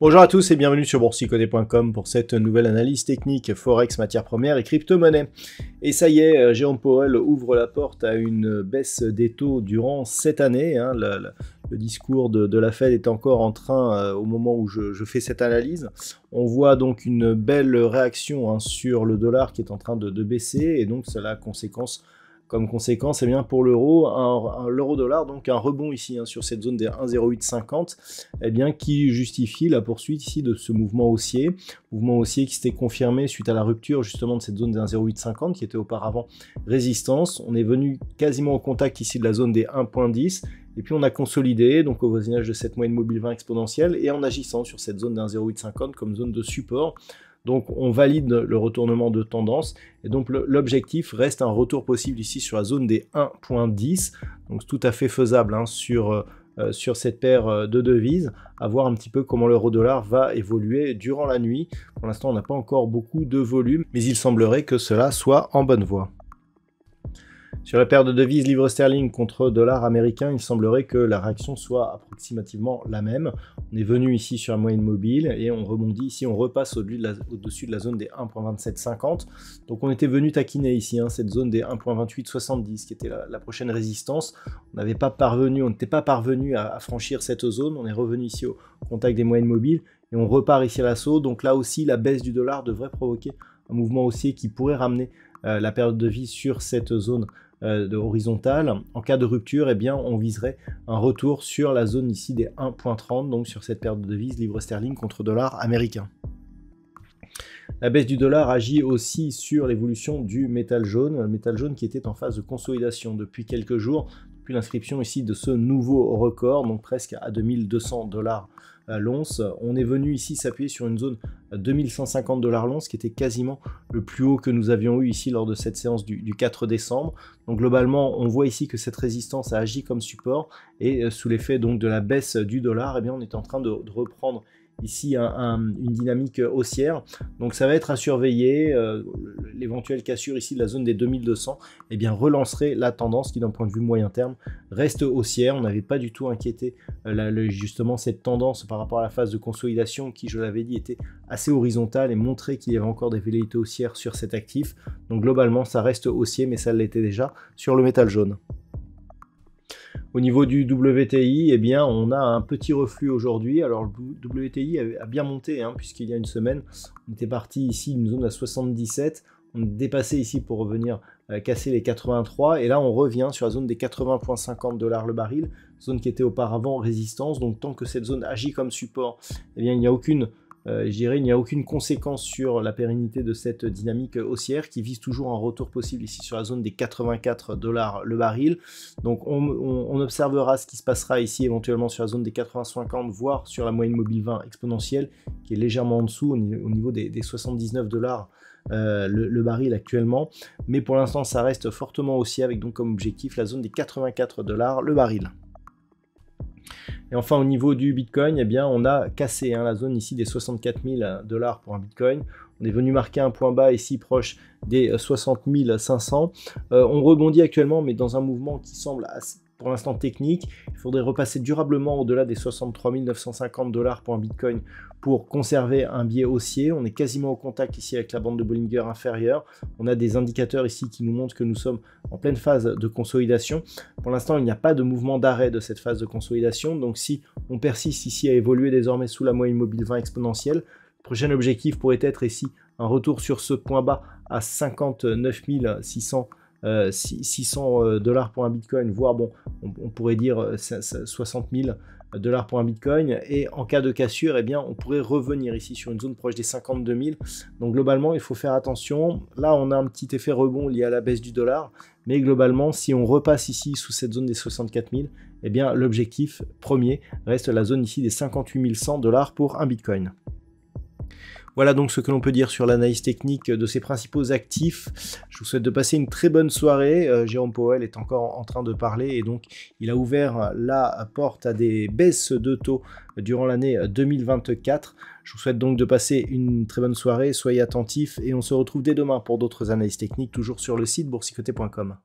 Bonjour à tous et bienvenue sur boursicoté.com pour cette nouvelle analyse technique Forex, matières premières et crypto-monnaie. Et ça y est, Jérôme Powell ouvre la porte à une baisse des taux durant cette année. Le discours de la Fed est encore en train au moment où je fais cette analyse. On voit donc une belle réaction sur le dollar qui est en train de baisser et donc cela a comme conséquence, eh bien, pour l'euro, l'euro-dollar, donc un rebond ici sur cette zone des 1,0850, eh bien, qui justifie la poursuite ici de ce mouvement haussier qui s'était confirmé suite à la rupture justement de cette zone des 1,0850 qui était auparavant résistance. On est venu quasiment au contact ici de la zone des 1,10 et puis on a consolidé donc au voisinage de cette moyenne mobile 20 exponentielle et en agissant sur cette zone des 1,0850 comme zone de support. Donc on valide le retournement de tendance et donc l'objectif reste un retour possible ici sur la zone des 1,10, donc tout à fait faisable sur cette paire de devises, à voir un petit peu comment l'euro-dollar va évoluer durant la nuit. Pour l'instant on n'a pas encore beaucoup de volume, mais il semblerait que cela soit en bonne voie. Sur la paire de devises livre sterling contre dollar américain, il semblerait que la réaction soit approximativement la même. On est venu ici sur la moyenne mobile et on rebondit ici, on repasse au-dessus de la zone des 1,2750. Donc on était venu taquiner ici cette zone des 1,2870 qui était la prochaine résistance. On n'était pas parvenu à franchir cette zone. On est revenu ici au contact des moyennes mobiles et on repart ici à l'assaut. Donc là aussi, la baisse du dollar devrait provoquer un mouvement haussier qui pourrait ramener la paire de devises sur cette zone horizontale. En cas de rupture, eh bien, on viserait un retour sur la zone ici des 1,30, donc sur cette paire de devises livre sterling contre dollar américain. La baisse du dollar agit aussi sur l'évolution du métal jaune, le métal jaune qui était en phase de consolidation depuis quelques jours, depuis l'inscription ici de ce nouveau record, donc presque à 2200 $ l'once. On est venu ici s'appuyer sur une zone 2150 $ l'once qui était quasiment le plus haut que nous avions eu ici lors de cette séance du 4 décembre. Donc globalement, on voit ici que cette résistance a agi comme support et sous l'effet donc de la baisse du dollar, eh bien, on est en train de reprendre ici une dynamique haussière, donc ça va être à surveiller. L'éventuelle cassure ici de la zone des 2200 eh bien, relancerait la tendance qui d'un point de vue moyen terme reste haussière. On n'avait pas du tout inquiété justement cette tendance par rapport à la phase de consolidation qui, je l'avais dit, était assez horizontale et montrait qu'il y avait encore des velléités haussières sur cet actif. Donc globalement ça reste haussier, mais ça l'était déjà sur le métal jaune. Au niveau du WTI, eh bien, on a un petit reflux aujourd'hui. Alors le WTI a bien monté, puisqu'il y a une semaine, on était parti ici d'une zone à 77, on est dépassé ici pour revenir casser les 83, et là on revient sur la zone des 80,50 $ le baril, zone qui était auparavant résistance. Donc tant que cette zone agit comme support, eh bien, il n'y a aucune conséquence sur la pérennité de cette dynamique haussière qui vise toujours un retour possible ici sur la zone des 84 $ le baril. Donc on observera ce qui se passera ici éventuellement sur la zone des 80,50, voire sur la moyenne mobile 20 exponentielle qui est légèrement en dessous au niveau des 79 $ le baril actuellement. Mais pour l'instant ça reste fortement haussier avec donc comme objectif la zone des 84 $ le baril. Et enfin au niveau du Bitcoin, eh bien, on a cassé la zone ici des 64 000 $ pour un Bitcoin. On est venu marquer un point bas ici proche des 60 500. On rebondit actuellement, mais dans un mouvement qui semble pour l'instant technique. Il faudrait repasser durablement au-delà des 63 950 $ pour un Bitcoin pour conserver un biais haussier. On est quasiment au contact ici avec la bande de Bollinger inférieure. On a des indicateurs ici qui nous montrent que nous sommes en pleine phase de consolidation. Pour l'instant, il n'y a pas de mouvement d'arrêt de cette phase de consolidation. Donc si on persiste ici à évoluer désormais sous la moyenne mobile 20 exponentielle, le prochain objectif pourrait être ici un retour sur ce point bas à 59 600 $ pour un Bitcoin, voire bon, on pourrait dire 60 000 $ pour un Bitcoin. Et en cas de cassure, eh bien, on pourrait revenir ici sur une zone proche des 52 000. Donc globalement, il faut faire attention. Là, on a un petit effet rebond lié à la baisse du dollar. Mais globalement, si on repasse ici sous cette zone des 64 000, eh bien, l'objectif premier reste la zone ici des 58 100 $ pour un Bitcoin. Voilà donc ce que l'on peut dire sur l'analyse technique de ses principaux actifs. Je vous souhaite de passer une très bonne soirée. Jérôme Powell est encore en train de parler et donc il a ouvert la porte à des baisses de taux durant l'année 2024. Je vous souhaite donc de passer une très bonne soirée, soyez attentifs et on se retrouve dès demain pour d'autres analyses techniques, toujours sur le site boursicoté.com.